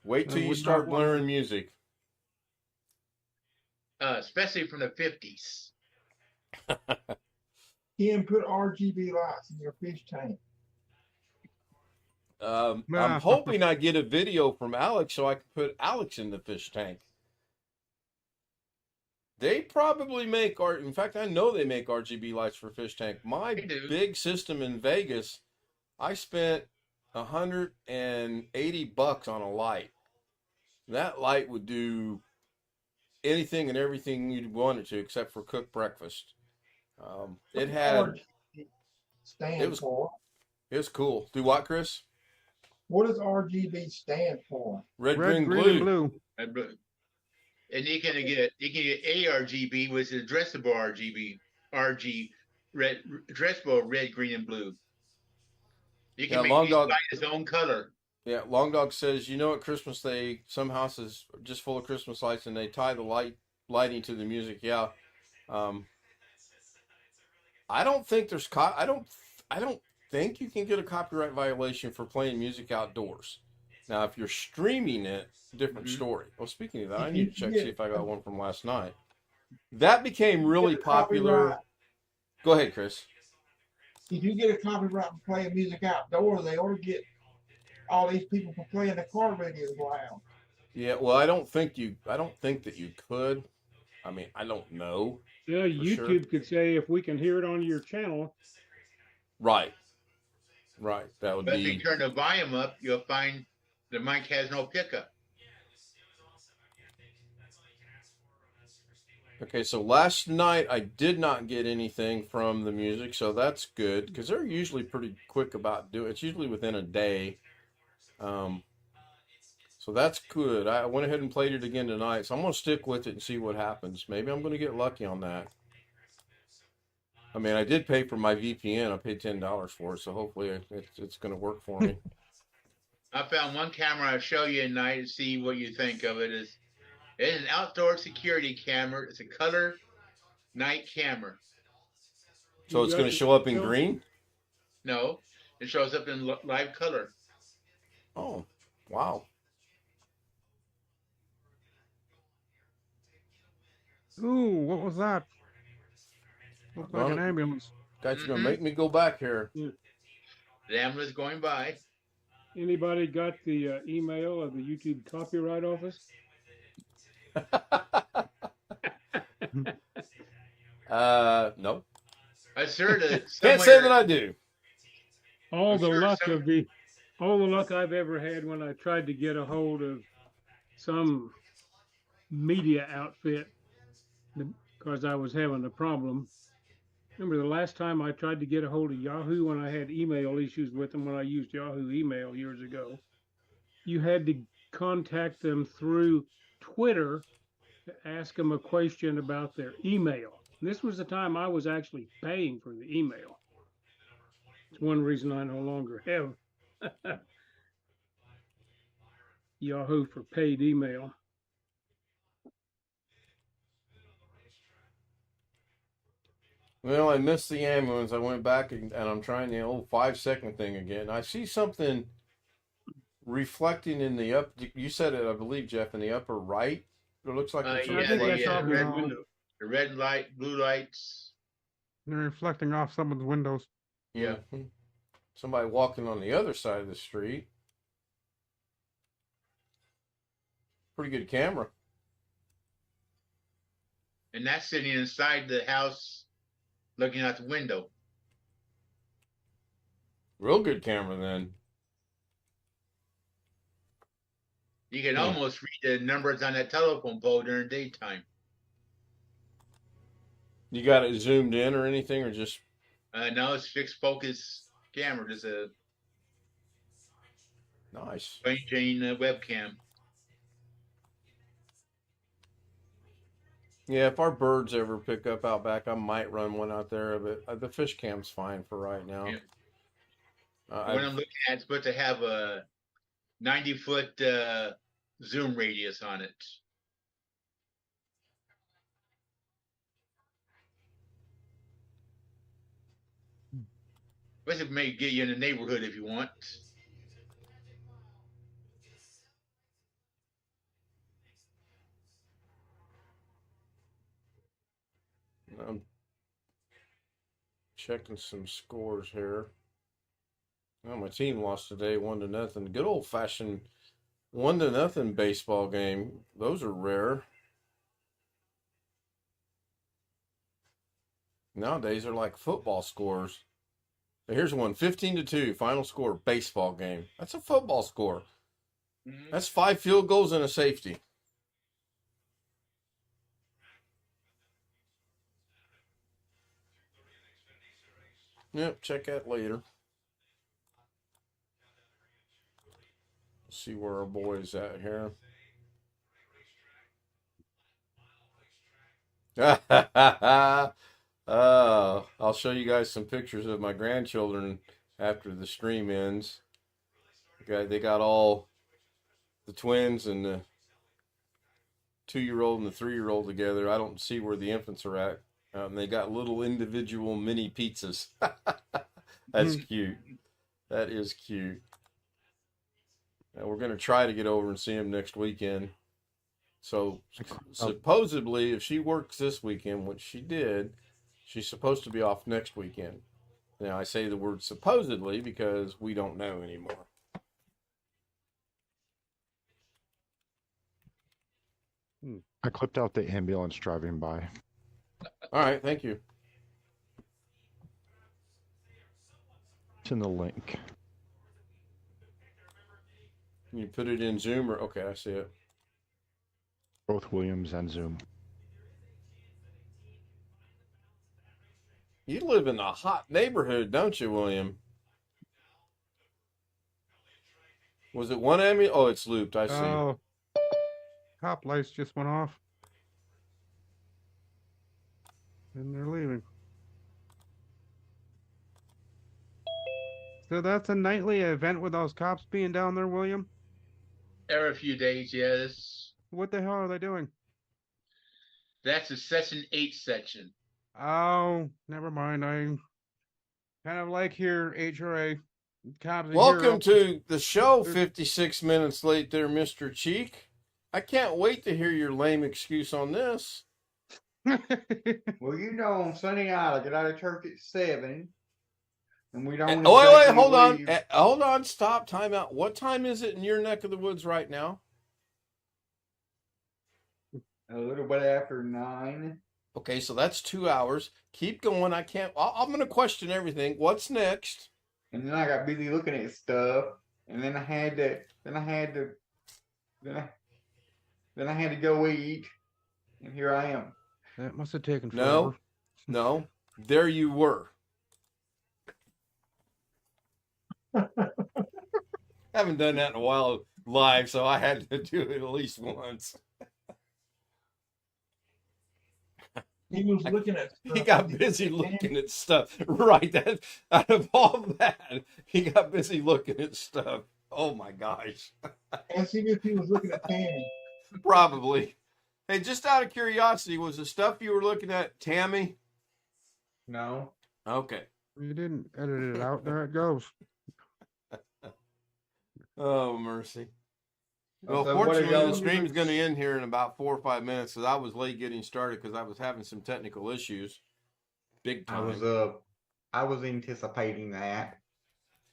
Wait till you start blaring music. Especially from the 50s. Ken, put RGB lights in your fish tank. I'm hoping I get a video from Alex so I can put Alex in the fish tank. They probably make art. In fact, I know they make RGB lights for fish tank. My big system in Vegas, I spent $180 on a light. That light would do anything and everything you'd want it to, except for cook breakfast. It had. Stand for. It was cool. Do what, Chris? What does RGB stand for? Red, green, blue. And you can get ARGB, which is addressable addressable red, green, and blue. You can make each light its own color. Yeah, Long Dog says, you know, at Christmas some houses are just full of Christmas lights and they tie the lighting to the music. Yeah, I don't think there's I don't think you can get a copyright violation for playing music outdoors. Now, if you're streaming it, different story. Well, speaking of that, I need to check see if I got one from last night. That became really popular. Go ahead, Chris. If you get a copyright for playing music outdoors, they ought to get all these people for playing the car radios loud. Yeah, well, I don't think that you could. I mean, I don't know. Yeah, YouTube could say if we can hear it on your channel. Right. That would be. But if you turn the volume up, you'll find the mic has no pickup. Okay, so last night I did not get anything from the music, so that's good because they're usually pretty quick about doing it. It's usually within a day. So that's good. I went ahead and played it again tonight, so I'm going to stick with it and see what happens. Maybe I'm going to get lucky on that. I mean, I did pay for my VPN. I paid $10 for it, so hopefully it's going to work for me. I found one camera I'll show you tonight and see what you think of it. It's an outdoor security camera. It's a color night camera. So it's going to show up in green? No, it shows up in live color. Oh, wow. Ooh, what was that? Looked like an ambulance. Guys, you're gonna make me go back here. The ambulance going by. Anybody got the email of the YouTube copyright office? No. I sure that Can't say that I do. All I'm the sure luck some- of the, all the luck I've ever had when I tried to get a hold of some media outfit because I was having a problem. Remember the last time I tried to get a hold of Yahoo when I had email issues with them when I used Yahoo email years ago? You had to contact them through Twitter to ask them a question about their email. This was the time I was actually paying for the email. It's one reason I no longer have Yahoo for paid email. Well, I missed the ambulance. I went back and I'm trying the old 5-second thing again. I see something reflecting in the up. You said it, I believe, Jeff, in the upper right. It looks like it's yeah, I think that's the, off his red, window. the red light, blue lights. They're reflecting off someone's windows. Yeah. Mhm. Somebody walking on the other side of the street. Pretty good camera. And that's sitting inside the house looking out the window. Real good camera then. You can almost read the numbers on that telephone pole during daytime. You got it zoomed in or anything, or just Now it's fixed focus camera. There's a nice. plain Jane webcam. Yeah, if our birds ever pick up out back, I might run one out there. But the fish cam's fine for right now. Yeah. What I'm looking at is supposed to have a 90-foot zoom radius on it. Which it may get you in the neighborhood if you want. I'm checking some scores here. Oh, my team lost today, 1-0. Good old fashioned 1-0 baseball game. Those are rare. Nowadays they're like football scores. Here's one, 15-2, final score, baseball game. That's a football score. Mm-hmm. That's 5 field goals and a safety. Yep, check that later. See where our boy's at here. I'll show you guys some pictures of my grandchildren after the stream ends. They got all the twins and the 2-year-old and the 3-year-old together. I don't see where the infants are at. They got little individual mini pizzas. That's cute. That is cute. We're going to try to get over and see him next weekend. So supposedly, if she works this weekend, which she did, she's supposed to be off next weekend. Now, I say the word supposedly because we don't know anymore. I clipped out the ambulance driving by. All right, thank you. It's in the link. Can you put it in Zoom or okay, I see it. Both Williams and Zoom. You live in a hot neighborhood, don't you, William? Was it one ambulance? Oh, it's looped. I see. Oh, cop lights just went off. And they're leaving. So that's a nightly event with those cops being down there, William? Every few days, yes. What the hell are they doing? That's the Session 8 section. Oh, never mind. I kind of like here, HRA. Cops are Welcome here. to the show, 56 minutes late there, Mr. Cheek. I can't wait to hear your lame excuse on this. Well, you know, on Sunday night I get out of church at 7, and we don't Oh, wait, exactly hold on. leave Hold on, stop, time out. What time is it in your neck of the woods right now? a little bit after 9. Okay, so that's 2 hours. Keep going. I'm going to question everything. What's next? And then I got busy looking at stuff, and then I had to go eat, and here I am. That must have taken No, forever. no. There you were. Haven't done that in a while live, so I had to do it at least once. He was looking at He stuff. got busy looking at stuff. Right. That out of all that, he got busy looking at stuff. Oh my gosh. Ask him if he was looking at Tammy. Probably. Hey, just out of curiosity, was the stuff you were looking at Tammy? No. Okay. You didn't edit it out. There it goes. Oh, mercy. Well, So what are fortunately, the y'all- stream is going to end here in about 4 or 5 minutes because I was late getting started because I was having some technical issues. Big I time. was anticipating that.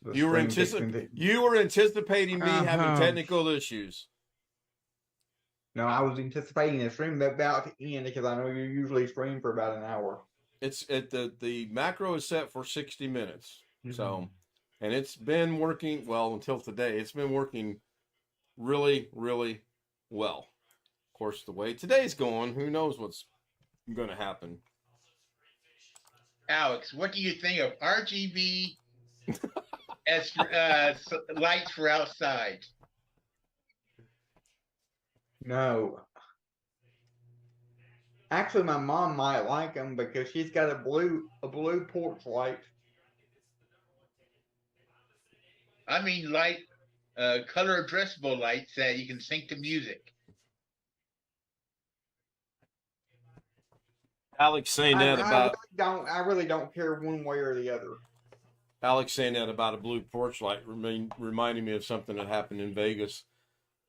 The You were stream fixing you were anticipating me having Uh-huh. technical issues. No, I was anticipating the stream about to end because I know you usually stream for about an hour. It's at the macro is set for 60 minutes. Mm-hmm. So, and it's been working well until today. It's been working really, really well. Of course, the way today's going, who knows what's going to happen. Alex, what do you think of RGB as lights for outside? No. Actually, my mom might like them because she's got a blue porch light. I mean, light, color addressable lights that you can sync to music. Alex saying that about I really don't care one way or the other. Alex saying that about a blue porch light reminding me of something that happened in Vegas.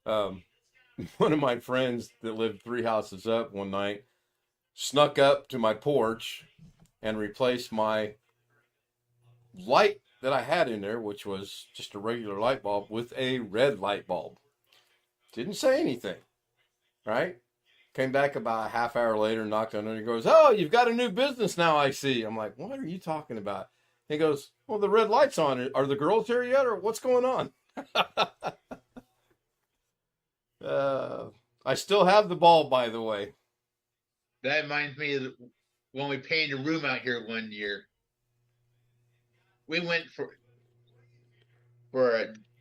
One of my friends that lived 3 houses up one night snuck up to my porch and replaced my light that I had in there, which was just a regular light bulb, with a red light bulb. Didn't say anything, right? Came back about a half hour later, knocked on it, and he goes, "Oh, you've got a new business now, I see." I'm like, "What are you talking about?" He goes, "Well, the red light's on. Are the girls here yet, or what's going on?" I still have the bulb, by the way. That reminds me of when we painted a room out here one year. We went for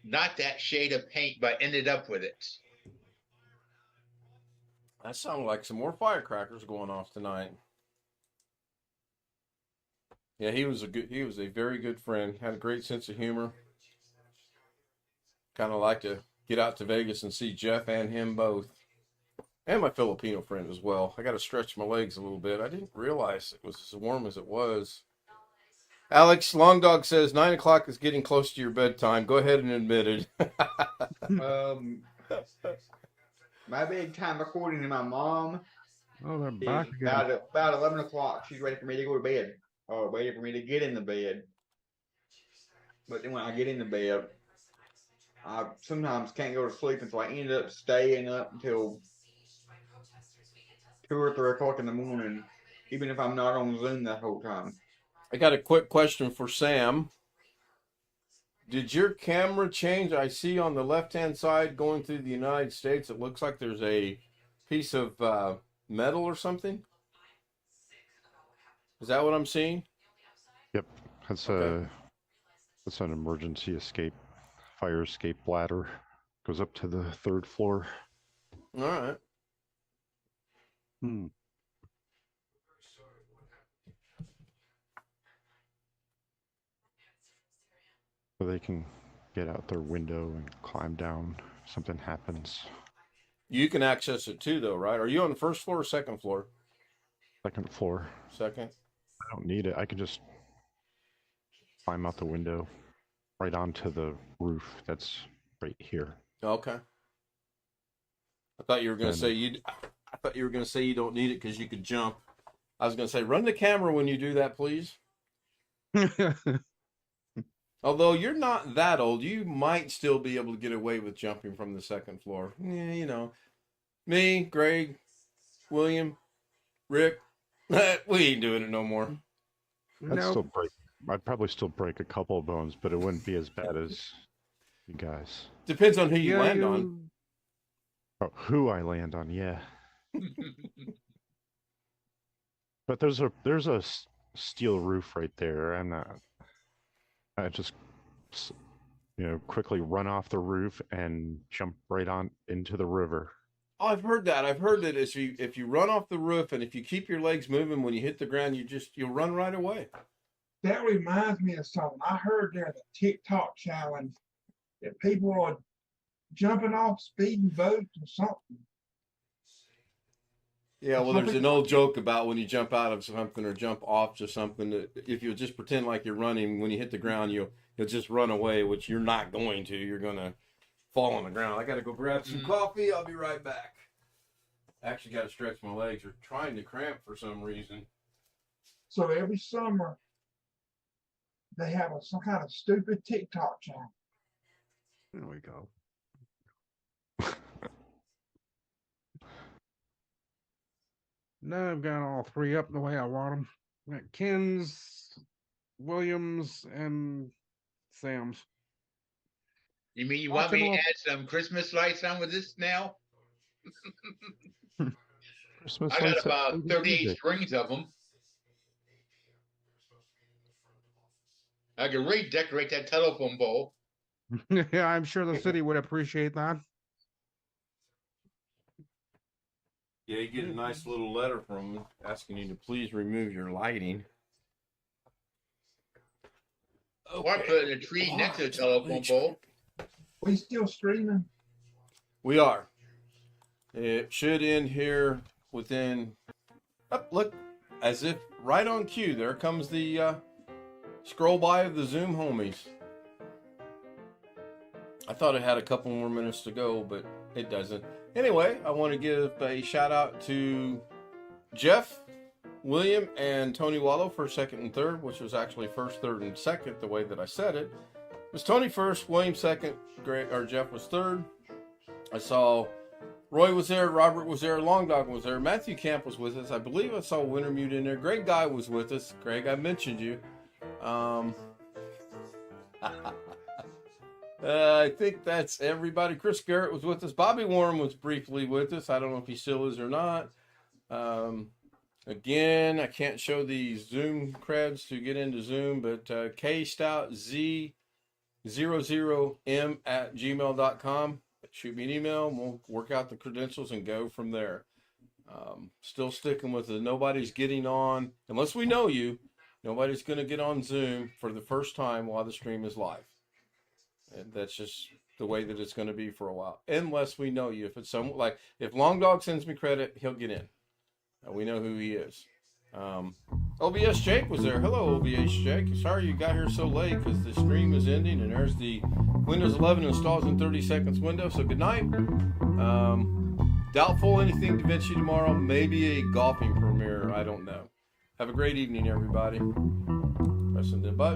not that shade of paint, but ended up with it. That sounded like some more firecrackers going off tonight. Yeah, he was a very good friend. Had a great sense of humor. Kind of like to get out to Vegas and see Jeff and him both. And my Filipino friend as well. I got to stretch my legs a little bit. I didn't realize it was as warm as it was. Alex, Long Dog says 9 o'clock is getting close to your bedtime. Go ahead and admit it. My bedtime, according to my mom, Oh, they're is back again. about 11 o'clock. She's ready for me to go to bed, or waiting for me to get in the bed. But then when I get in the bed, I sometimes can't go to sleep, and so I end up staying up until 2 or 3 o'clock in the morning, even if I'm not on Zoom that whole time. I got a quick question for Sam. Did your camera change? I see on the left-hand side going through the United States, it looks like there's a piece of metal or something. Is that what I'm seeing? Yep, that's Okay. that's an emergency fire escape ladder. Goes up to the 3rd floor. All right. Hmm. So they can get out their window and climb down if something happens. You can access it too, though, right? Are you on the 1st floor or 2nd floor? 2nd floor. 2nd. I don't need it. I can just climb out the window right onto the roof that's right here. Okay. I thought you were going to And- say you. I thought you were going to say you don't need it because you could jump. I was going to say, run the camera when you do that, please. Although you're not that old, you might still be able to get away with jumping from the second floor. Yeah, you know. Me, Greg, William, Rick, we ain't doing it no more. Nope. I'd probably still break a couple of bones, but it wouldn't be as bad as you guys. Depends on who you land on. Oh, who I land on, yeah. But there's a steel roof right there. I just, quickly run off the roof and jump right on into the river. Oh, I've heard that. I've heard that if you run off the roof and if you keep your legs moving when you hit the ground, you'll run right away. That reminds me of something. I heard there's a TikTok challenge that people are jumping off speeding boats or something. Yeah, well, there's an old joke about when you jump out of something or jump off to something that if you just pretend like you're running, when you hit the ground, you'll just run away, which you're not going to. You're going to fall on the ground. I got to go grab some coffee. I'll be right back. I actually got to stretch my legs. They're trying to cramp for some reason. So every summer, they have some kind of stupid TikTok channel. There we go. Now I've got all three up the way I want them. Got Ken's, Williams, and Sam's. You mean you want me to add some Christmas lights on with this now? Christmas I got lights about 38 strings of them. I can redecorate that telephone pole. Yeah, I'm sure the city would appreciate that. Yeah, you get a nice little letter from them asking you to please remove your lighting. Okay. Or put a tree next to the telephone pole. We still streaming? We are. It should end here within. Oh, look, as if right on cue. There comes the scroll by of the Zoom homies. I thought it had a couple more minutes to go, but it doesn't. Anyway, I want to give a shout out to Jeff, William, and Tony Wallow for second and third, which was actually first, third, and second, the way that I said it. It was Tony first, William second, Jeff was third. I saw Roy was there, Robert was there, Long Dog was there, Matthew Camp was with us. I believe I saw Wintermute in there. Greg Guy was with us. Greg, I mentioned you. I think that's everybody. Chris Garrett was with us. Bobby Warren was briefly with us. I don't know if he still is or not. Again, I can't show the Zoom creds to get into Zoom, but Stout Z00M@gmail.com. Shoot me an email, and we'll work out the credentials and go from there. Still sticking with it. Nobody's getting on, unless we know you, nobody's going to get on Zoom for the first time while the stream is live. And that's just the way that it's going to be for a while, unless we know you. If it's like if Long Dog sends me credit, he'll get in. We know who he is. OBS Jake was there. Hello, OBS Jake. Sorry you got here so late because the stream is ending, and there's the Windows 11 installs in 30 seconds window. So good night. Doubtful anything DaVinci tomorrow. Maybe a golfing premiere. I don't know. Have a great evening, everybody. Pressing the button.